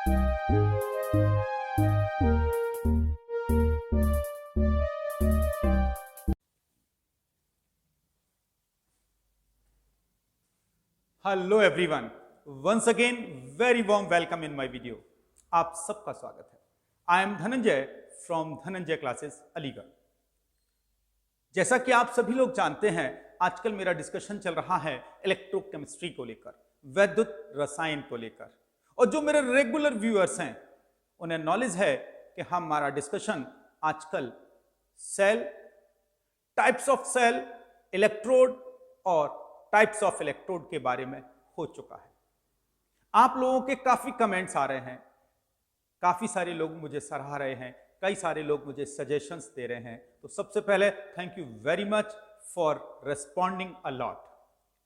Hello everyone, once again very warm welcome in my video. आप सबका स्वागत है। I am Dhananjay from Dhananjay classes Aligarh. जैसा कि आप सभी लोग जानते हैं, आजकल मेरा डिस्कशन चल रहा है इलेक्ट्रोकेमिस्ट्री को लेकर, वैद्युत रसायन को लेकर। और जो मेरे रेगुलर व्यूअर्स हैं उन्हें नॉलेज है कि हमारा डिस्कशन आजकल cell, types of cell, electrode और टाइप्स ऑफ इलेक्ट्रोड के बारे में हो चुका है। आप लोगों के काफी कमेंट्स आ रहे हैं, काफी सारे लोग मुझे सराह रहे हैं, कई सारे लोग मुझे सजेशंस दे रहे हैं। तो सबसे पहले thank you very much for responding a lot.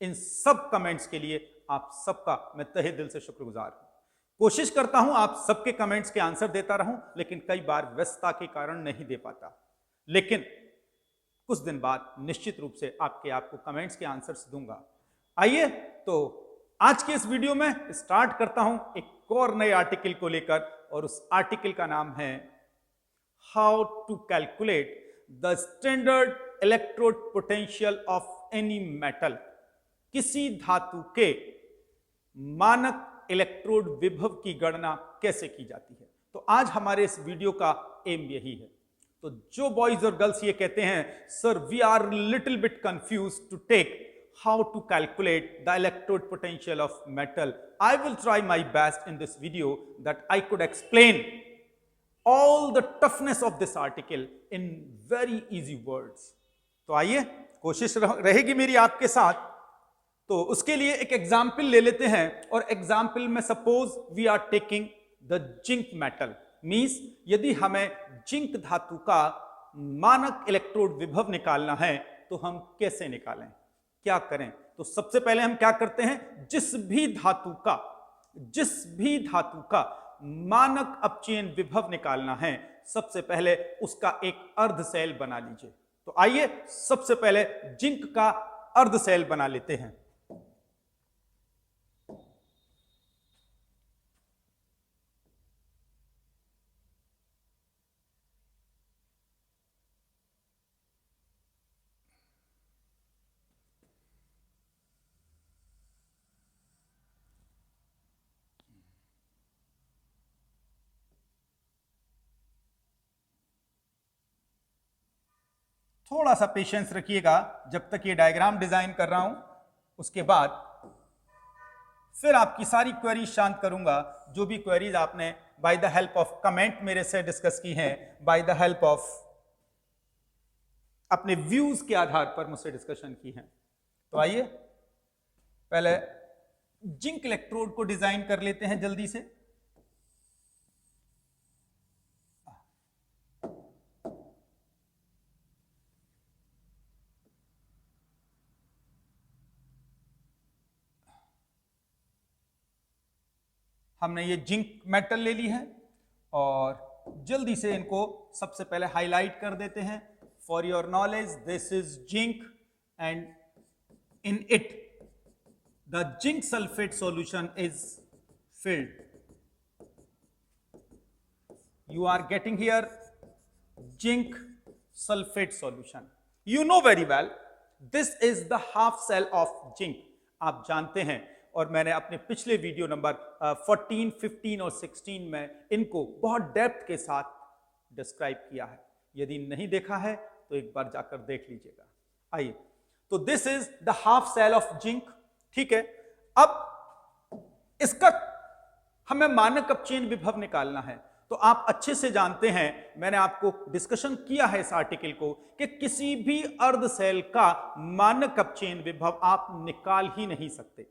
इन सब कमेंट्स के लिए आप सबका मैं तहे दिल से शुक्रगुजार हूं। कोशिश करता हूं आप सबके कमेंट्स के आंसर देता रहूं, लेकिन कई बार व्यस्तता के कारण नहीं दे पाता। लेकिन कुछ दिन बाद निश्चित रूप से आपको कमेंट्स के आंसर्स दूंगा। आइए तो आज के इस वीडियो में स्टार्ट करता हूं एक और नए आर्टिकल को लेकर, और उस आर्टिकल का नाम है how to calculate the standard electrode potential of any metal. किसी धातु के मानक इलेक्ट्रोड विभव की गणना कैसे की जाती है। तो आज हमारे इस वीडियो का एम यही है। तो जो बॉयज और गर्ल्स ये कहते हैं sir we are little bit confuse to take how to calculate the electrode potential of metal, I will try my best in this video that I could explain all the toughness of this article in very easy words. तो आइए, कोशिश रहेगी मेरी आपके साथ। तो उसके लिए एक एग्जाम्पल ले लेते हैं, और एग्जाम्पल में suppose we are taking the zinc metal. Means यदि हमें जिंक धातु का मानक इलेक्ट्रोड विभव निकालना है तो हम कैसे निकालें, क्या करें। तो सबसे पहले हम क्या करते हैं, जिस भी धातु का मानक अपचयन विभव निकालना है, सबसे पहले उसका एक अर्ध सेल बना लीजिए। तो आइए सबसे पहले जिंक का अर्ध सेल बना लेते हैं। थोड़ा सा पेशेंस रखिएगा जब तक ये डायग्राम डिजाइन कर रहा हूं, उसके बाद फिर आपकी सारी क्वेरीज शांत करूंगा। जो भी क्वेरीज आपने by the help of comment मेरे से डिस्कस की हैं, बाय द हेल्प ऑफ अपने व्यूज के आधार पर मुझसे डिस्कशन की हैं। तो आइए पहले जिंक इलेक्ट्रोड को डिजाइन कर लेते हैं जल्दी से। हमने ये जिंक मेटल ले ली है और जल्दी से इनको सबसे पहले हाईलाइट कर देते हैं। For your knowledge, this is zinc and in it the zinc sulphate solution is filled. You are getting here zinc sulfate solution. You know very well this is the half cell of zinc. आप जानते हैं, और मैंने अपने पिछले video number 14, 15 और 16 में इनको बहुत डेप्थ के साथ डिस्क्राइब किया है। यदि नहीं देखा है तो एक बार जाकर देख लीजिएगा। आइए, तो this is the half cell of zinc. ठीक है, अब इसका हमें मानक अपचयन विभव निकालना है। तो आप अच्छे से जानते हैं, मैंने आपको डिस्कशन किया है इस आर्टिकल को, कि किसी भी अर्ध सेल का मानक अपचयन विभव आप निकाल ही नहीं सकते।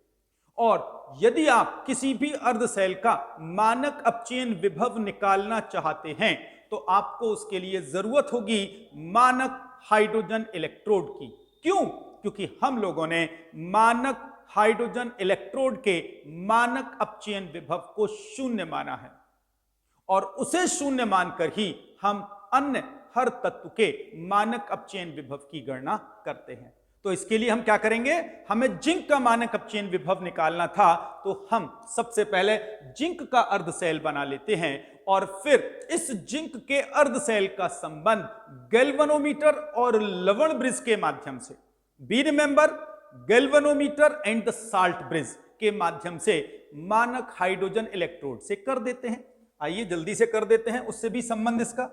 और यदि आप किसी भी अर्ध सेल का मानक अपचयन विभव निकालना चाहते हैं तो आपको उसके लिए जरूरत होगी मानक हाइड्रोजन इलेक्ट्रोड की। क्यों? क्योंकि हम लोगों ने मानक हाइड्रोजन इलेक्ट्रोड के मानक अपचयन विभव को शून्य माना है, और उसे शून्य मानकर ही हम अन्य हर तत्व के मानक अपचयन विभव की गणना करते हैं। तो इसके लिए हम क्या करेंगे, हमें जिंक का मानक अपचयन विभव निकालना था, तो हम सबसे पहले जिंक का अर्धसेल बना लेते हैं और फिर इस जिंक के अर्धसेल का संबंध गैल्वेनोमीटर और लवण ब्रिज के माध्यम से, be remember, galvanometer and the salt bridge के माध्यम से मानक हाइड्रोजन इलेक्ट्रोड से कर देते हैं। आइए जल्दी से कर देते हैं, उससे भी संबंध इसका।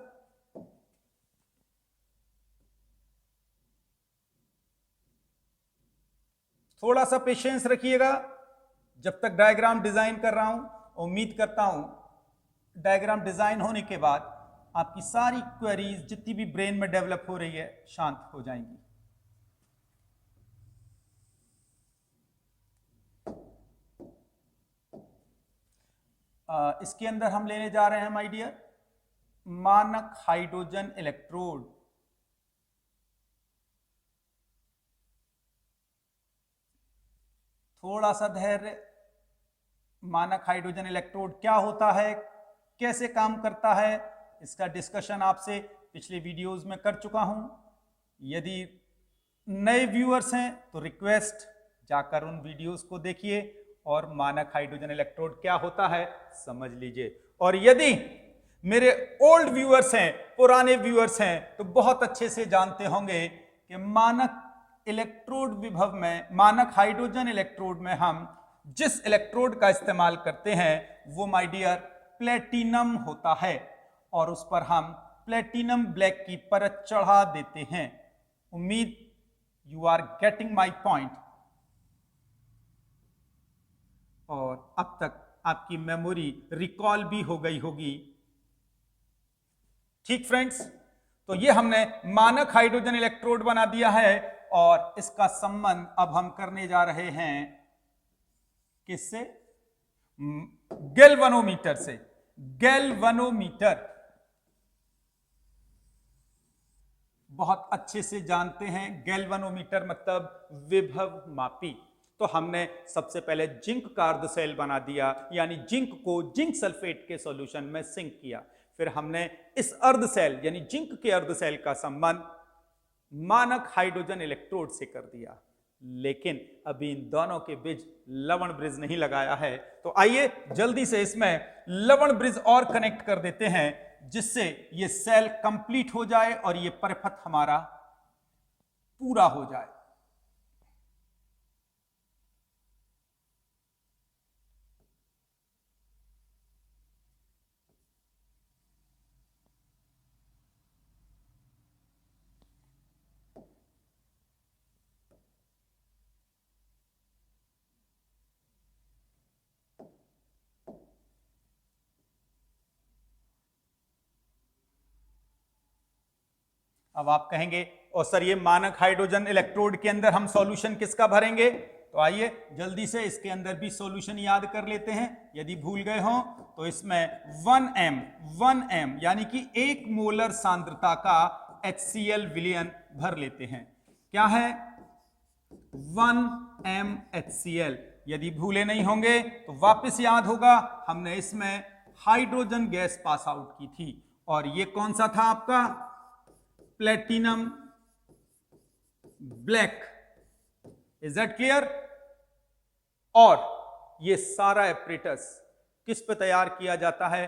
थोड़ा सा पेशेंस रखिएगा जब तक डायग्राम डिजाइन कर रहा हूं। उम्मीद करता हूं डायग्राम डिजाइन होने के बाद आपकी सारी क्वेरीज जितनी भी ब्रेन में डेवलप हो रही है शांत हो जाएंगी। इसके अंदर हम लेने जा रहे हैं माय डियर मानक हाइड्रोजन इलेक्ट्रोड। थोड़ा सा धैर्य। मानक हाइड्रोजन इलेक्ट्रोड क्या होता है, कैसे काम करता है, इसका डिस्कशन आपसे पिछले वीडियोस में कर चुका हूं। यदि नए व्यूअर्स हैं तो रिक्वेस्ट जाकर उन वीडियोस को देखिए और मानक हाइड्रोजन इलेक्ट्रोड क्या होता है समझ लीजिए। और यदि मेरे ओल्ड व्यूअर्स हैं, पुराने व्यूअर्स हैं, तो बहुत अच्छे से जानते होंगे कि मानक इलेक्ट्रोड विभव में, मानक हाइड्रोजन इलेक्ट्रोड में हम जिस इलेक्ट्रोड का इस्तेमाल करते हैं वो माय डियर प्लेटिनम होता है और उस पर हम प्लेटिनम ब्लैक की परत चढ़ा देते हैं। उम्मीद you are getting my point. और अब तक आपकी मेमोरी रिकॉल भी हो गई होगी। ठीक फ्रेंड्स, तो ये हमने मानक हाइड्रोजन इलेक्ट्रोड बना दिया है और इसका संबंध अब हम करने जा रहे हैं किससे, गैल्वेनोमीटर से। गैल्वेनोमीटर बहुत अच्छे से जानते हैं, गैल्वेनोमीटर मतलब विभव मापी। तो हमने सबसे पहले जिंक का अर्धसेल बना दिया, यानी जिंक को जिंक सल्फेट के सॉल्यूशन में सिंक किया। फिर हमने इस अर्धसेल यानी जिंक के अर्धसेल का संबंध मानक हाइड्रोजन इलेक्ट्रोड से कर दिया, लेकिन अभी इन दोनों के बीच लवण ब्रिज नहीं लगाया है। तो आइए जल्दी से इसमें लवण ब्रिज और कनेक्ट कर देते हैं जिससे ये सेल कंप्लीट हो जाए और ये परिपथ हमारा पूरा हो जाए। अब आप कहेंगे और सर ये मानक हाइड्रोजन इलेक्ट्रोड के अंदर हम सॉल्यूशन किसका भरेंगे, तो आइए जल्दी से इसके अंदर भी सॉल्यूशन याद कर लेते हैं। यदि भूल गए हों तो इसमें 1m यानी कि 1 मोलर सांद्रता का HCl विलयन भर लेते हैं। क्या है, 1m HCl। यदि भूले नहीं होंगे तो वापस याद होगा, हमने इसमें हाइड्रोजन गैस पास आउट की थी और ये कौन सा था आपका, platinum black. Is that clear. और ये सारा एपरेटस किस पे तैयार किया जाता है,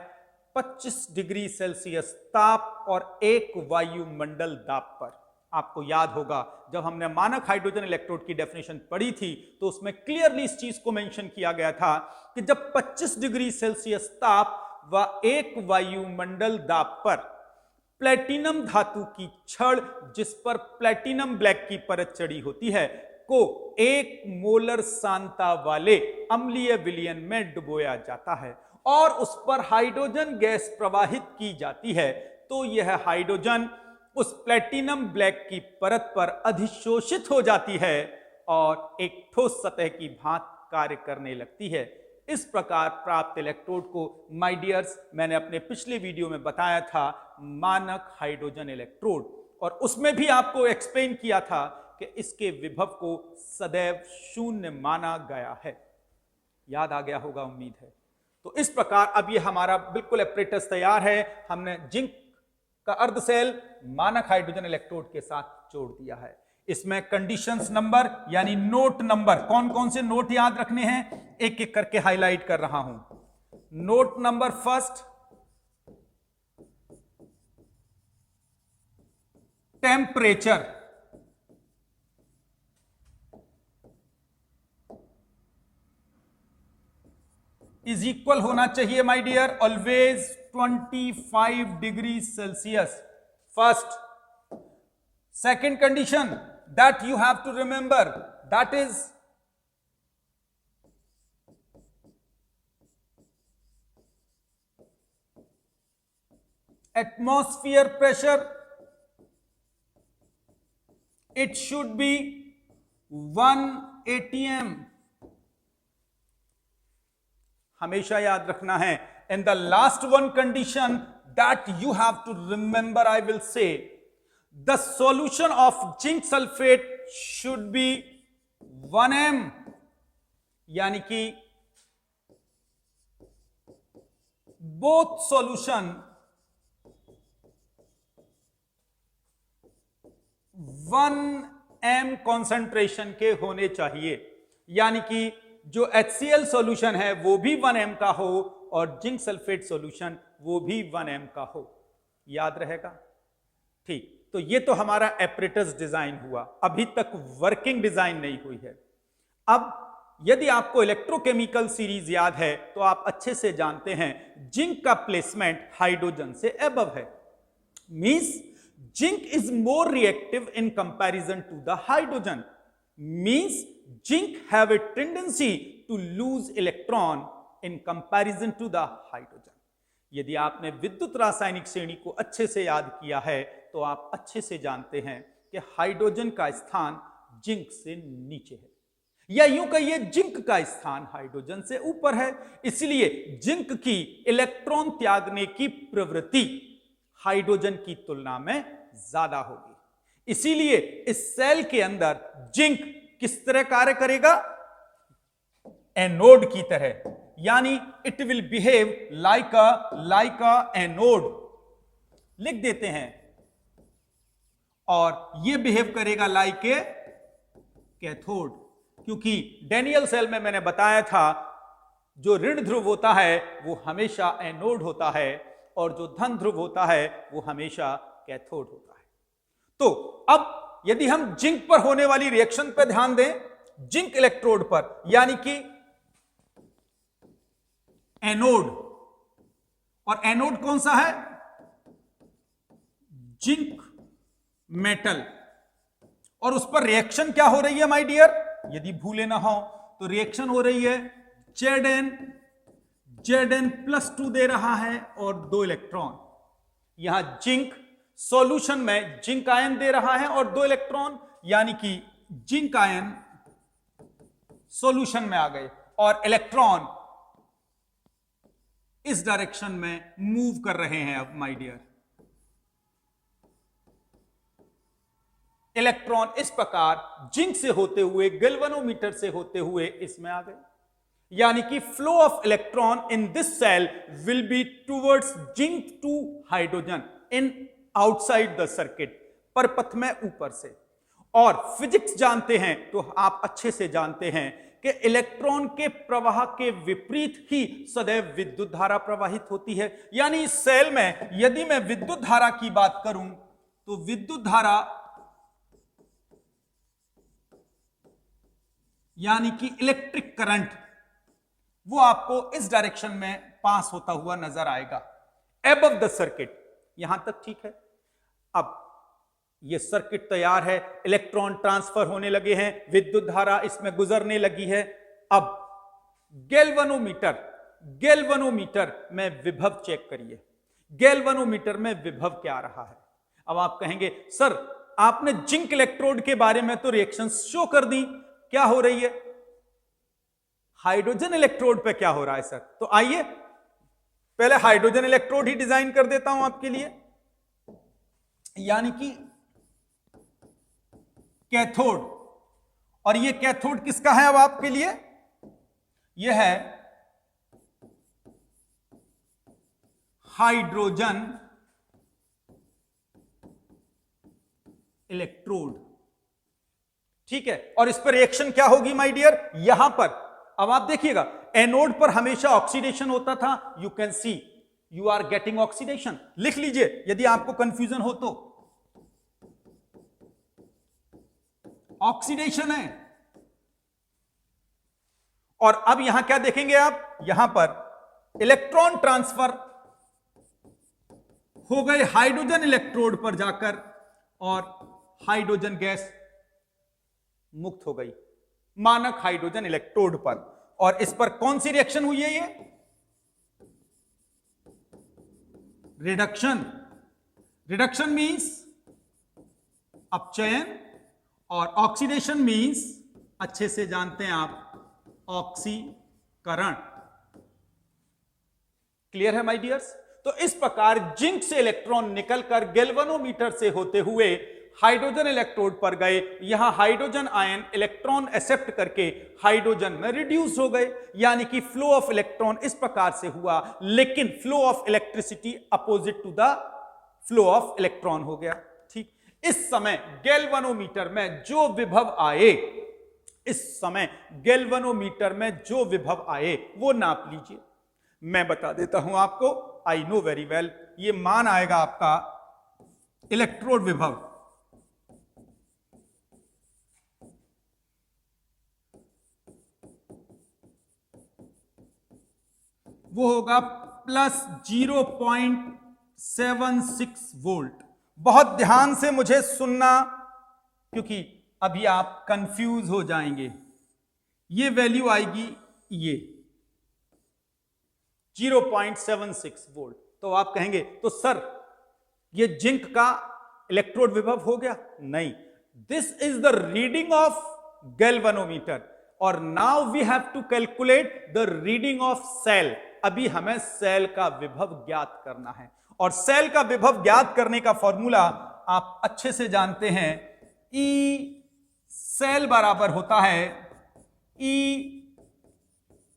25 डिग्री सेल्सियस ताप और 1 वायुमंडल दाब पर। आपको याद होगा जब हमने मानक हाइड्रोजन इलेक्ट्रोड की डेफिनेशन पढ़ी थी तो उसमें क्लियरली इस चीज को मेंशन किया गया था कि जब 25 डिग्री सेल्सियस ताप व 1 वायुमंडल दाब पर प्लेटिनम धातु की छड़ जिस पर प्लेटिनम ब्लैक की परत चढ़ी होती है को 1 मोलर सांद्रता वाले अम्लीय विलयन में डुबोया जाता है और उस पर हाइड्रोजन गैस प्रवाहित की जाती है, तो यह हाइड्रोजन उस प्लेटिनम ब्लैक की परत पर अधिशोषित हो जाती है और एक ठोस सतह की भांति कार्य करने लगती है। इस प्रकार प्राप्त इलेक्ट्रोड को माय डियर्स मैंने अपने पिछले वीडियो में बताया था मानक हाइड्रोजन इलेक्ट्रोड, और उसमें भी आपको एक्सप्लेन किया था कि इसके विभव को सदैव शून्य माना गया है। याद आ गया होगा उम्मीद है। तो इस प्रकार अब ये हमारा बिल्कुल एपरेटस तैयार है। हमने जिंक का अर्धसेल मानक हाइड्रोजन इलेक्ट्रोड के साथ जोड़ दिया है। इसमें कंडीशंस नंबर यानी नोट नंबर, कौन कौन से नोट याद रखने हैं एक एक करके हाईलाइट कर रहा हूं। Note number first, temperature, is equal होना चाहिए my dear always 25 degree Celsius, first. Second condition that you have to remember, that is atmosphere pressure. It should be 1 atm. हमेशा याद रखना है। And the last one condition that you have to remember, I will say, the solution of zinc sulfate should be 1m, यानी कि both solution 1m concentration के होने चाहिए, यानी कि जो HCl सॉल्यूशन है वो भी 1m का हो और जिंक सल्फेट सॉल्यूशन वो भी 1m का हो। याद रहेगा? ठीक, तो ये तो हमारा एपरेटस डिजाइन हुआ, अभी तक वर्किंग डिजाइन नहीं हुई है। अब यदि आपको इलेक्ट्रोकेमिकल सीरीज याद है तो आप अच्छे से जानते हैं जिंक का प्लेसमेंट हाइड्रोजन से अबव है। Means zinc is more reactive in comparison to the hydrogen, means zinc have a tendency to lose electron in comparison to the hydrogen. यदि आपने विद्युत रासायनिक श्रेणी को अच्छे से याद किया है तो आप अच्छे से जानते हैं कि हाइड्रोजन का स्थान जिंक से नीचे है, या यूं कहिए जिंक का स्थान हाइड्रोजन से ऊपर है। इसलिए जिंक की इलेक्ट्रॉन त्यागने की प्रवृत्ति हाइड्रोजन की तुलना में ज्यादा होगी। इसीलिए इस सेल के अंदर जिंक किस तरह कार्य करेगा? एनोड की तरह, यानी it will behave like a anode, लिख देते हैं, और ये बिहेव करेगा लाइक ए कैथोड, क्योंकि डैनियल सेल में मैंने बताया था जो ऋण ध्रुव होता है वो हमेशा एनोड होता है और जो धन ध्रुव होता है वो हमेशा कैथोड होता है। तो अब यदि हम जिंक पर होने वाली रिएक्शन पर ध्यान दें, जिंक इलेक्ट्रोड पर, यानी कि एनोड, और एनोड कौन सा है? जिंक मेटल, और उस पर रिएक्शन क्या हो रही है माय डियर? यदि भूले ना हो तो रिएक्शन हो रही है Zn+2 दे रहा है और 2 इलेक्ट्रॉन। यहां जिंक सॉल्यूशन में जिंक आयन दे रहा है और 2 इलेक्ट्रॉन, यानी कि जिंक आयन सॉल्यूशन में आ गए और इलेक्ट्रॉन इस डायरेक्शन में मूव कर रहे हैं। अब माय डियर, इलेक्ट्रॉन इस प्रकार जिंक से होते हुए गैल्वेनोमीटर से होते हुए इसमें आ गए, यानी कि flow of electron in this cell will be towards zinc to hydrogen in outside the circuit, परपथ में ऊपर से। और फिजिक्स जानते हैं तो आप अच्छे से जानते हैं कि इलेक्ट्रॉन के प्रवाह के विपरीत ही सदैव विद्युत धारा प्रवाहित होती है। यानी इस सेल में यदि मैं विद्युत धारा की बात करूं तो विद्युत धारा यानी कि इलेक्ट्रिक करंट वो आपको इस डायरेक्शन में पास होता हुआ नजर आएगा एबव द सर्किट। यहां तक ठीक है? अब ये सर्किट तैयार है, इलेक्ट्रॉन ट्रांसफर होने लगे हैं, विद्युत धारा इसमें गुजरने लगी है। अब गैल्वेनोमीटर में विभव चेक करिए, गैल्वेनोमीटर में विभव क्या आ रहा है। अब आप कहेंगे सर आपने जिंक इलेक्ट्रोड के बारे में तो रिएक्शंस शो कर दी, क्या हो रही है हाइड्रोजन इलेक्ट्रोड पे क्या हो रहा है सर? तो आइए पहले हाइड्रोजन इलेक्ट्रोड ही डिजाइन कर देता हूं आपके लिए, यानी कि कैथोड। और ये कैथोड किसका है अब आपके लिए? यह है हाइड्रोजन इलेक्ट्रोड। ठीक है, और इस पर रिएक्शन क्या होगी माय डियर, यहां पर अब आप देखिएगा एनोड पर हमेशा ऑक्सीडेशन होता था, you can see you are getting oxidation. लिख लीजिए यदि आपको कंफ्यूजन हो तो, ऑक्सीडेशन है। और अब यहां क्या देखेंगे आप, यहां पर इलेक्ट्रॉन ट्रांसफर हो गए हाइड्रोजन इलेक्ट्रोड पर जाकर और हाइड्रोजन गैस मुक्त हो गई मानक हाइड्रोजन इलेक्ट्रोड पर। और इस पर कौन सी रिएक्शन हुई है, ये रिडक्शन। रिडक्शन मींस अपचयन और ऑक्सीडेशन मींस अच्छे से जानते हैं आप ऑक्सीकरण। क्लियर है माय डियर्स। तो इस प्रकार जिंक से इलेक्ट्रॉन निकलकर गैल्वेनोमीटर से होते हुए हाइड्रोजन इलेक्ट्रोड पर गए, यहां हाइड्रोजन आयन इलेक्ट्रॉन एक्सेप्ट करके हाइड्रोजन में रिड्यूस हो गए, यानी कि फ्लो ऑफ इलेक्ट्रॉन इस प्रकार से हुआ, लेकिन flow of electricity opposite to the flow of electron हो गया। ठीक, इस समय गैल्वेनोमीटर में जो विभव आए, इस समय गैल्वेनोमीटर में जो विभव आए वो नाप लीजिए। मैं बता देता हूं आपको, आई नो वेरी वेल, ये मान आएगा आपका इलेक्ट्रोड विभव, वो होगा प्लस 0.76 वोल्ट। बहुत ध्यान से मुझे सुनना, क्योंकि अभी आप कंफ्यूज हो जाएंगे। ये वैल्यू आएगी ये 0.76 वोल्ट। तो आप कहेंगे तो सर ये जिंक का इलेक्ट्रोड विभव हो गया? नहीं, this is the reading of galvanometer और now we have to calculate the reading of cell. अभी हमें सेल का विभव ज्ञात करना है और सेल का विभव ज्ञात करने का फॉर्मूला आप अच्छे से जानते हैं। ई सेल बराबर होता है ई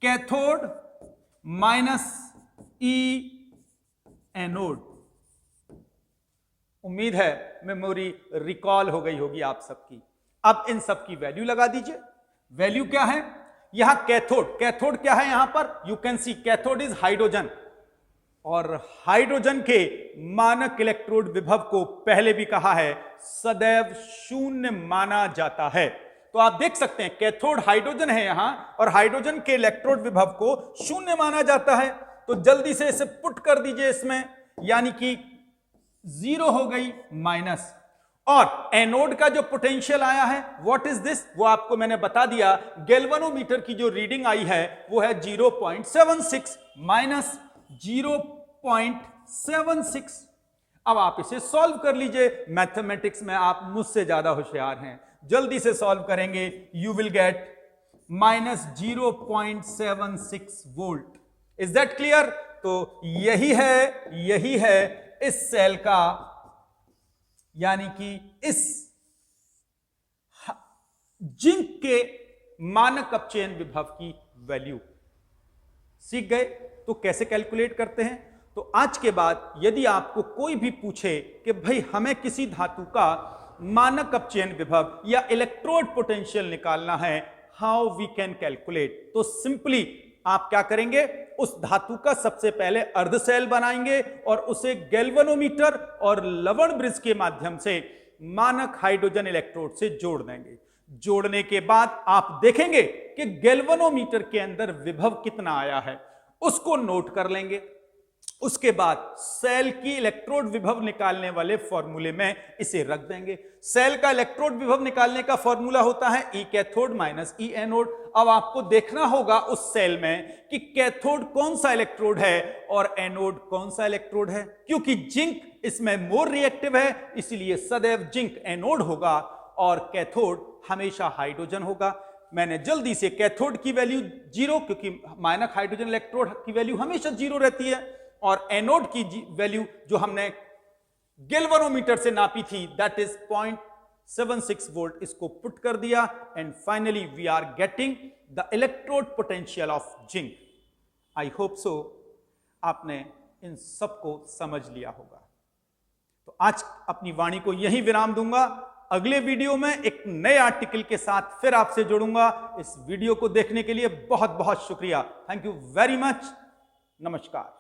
कैथोड माइनस ई एनोड। उम्मीद है मेमोरी रिकॉल हो गई होगी आप सबकी। अब इन सब की वैल्यू लगा दीजिए। वैल्यू क्या है यहां, कैथोड, कैथोड क्या है यहां पर, you can C cathode is hydrogen, और हाइड्रोजन के मानक इलेक्ट्रोड विभव को पहले भी कहा है सदैव शून्य माना जाता है। तो आप देख सकते हैं कैथोड हाइड्रोजन है यहां और हाइड्रोजन के इलेक्ट्रोड विभव को शून्य माना जाता है। तो जल्दी से इसे पुट कर दीजिए इसमें, यानी कि 0 हो गई माइनस। और एनोड का जो पोटेंशियल आया है व्हाट इज दिस, वो आपको मैंने बता दिया। गैल्वेनोमीटर की जो रीडिंग आई है वो है 0.76 माइनस 0.76। अब आप इसे सॉल्व कर लीजिए। मैथमेटिक्स में आप मुझसे ज्यादा होशियार हैं, जल्दी से सॉल्व करेंगे। You will get minus 0.76 volt. Is that clear? तो यही है इस सेल का, यानी कि इस जिंक के मानक अपचयन विभव की वैल्यू। सीख गए? तो कैसे कैलकुलेट करते हैं। तो आज के बाद यदि आपको कोई भी पूछे कि भाई हमें किसी धातु का मानक अपचयन विभव या इलेक्ट्रोड पोटेंशियल निकालना है, हाउ वी कैन कैलकुलेट, तो सिंपली आप क्या करेंगे, उस धातु का सबसे पहले अर्ध सेल बनाएंगे और उसे गैल्वेनोमीटर और लवण ब्रिज के माध्यम से मानक हाइड्रोजन इलेक्ट्रोड से जोड़ देंगे। जोड़ने के बाद आप देखेंगे कि गैल्वेनोमीटर के अंदर विभव कितना आया है, उसको नोट कर लेंगे। उसके बाद सेल की इलेक्ट्रोड विभव निकालने वाले फॉर्मूले में इसे रख देंगे। सेल का इलेक्ट्रोड विभव निकालने का फॉर्मूला होता है ई कैथोड माइनस ई एनोड। अब आपको देखना होगा उस सेल में कि कैथोड कौन सा इलेक्ट्रोड है और एनोड कौन सा इलेक्ट्रोड है। क्योंकि जिंक इसमें मोर रिएक्टिव है, इसलिए सदैव जिंक एनोड होगा और कैथोड हमेशा हाइड्रोजन होगा। मैंने जल्दी से कैथोड की वैल्यू 0, क्योंकि मानक हाइड्रोजन इलेक्ट्रोड की वैल्यू हमेशा 0 रहती है, और एनोड की वैल्यू जो हमने गैल्वेनोमीटर से नापी थी दैट इज 0.76 वोल्ट, इसको पुट कर दिया and finally we are getting the electrode potential of zinc. I hope so आपने इन सबको समझ लिया होगा। तो आज अपनी वाणी को यहीं विराम दूंगा। अगले वीडियो में एक नए आर्टिकल के साथ फिर आपसे जुड़ूंगा। इस वीडियो को देखने के लिए बहुत बहुत शुक्रिया। Thank you very much. नमस्कार।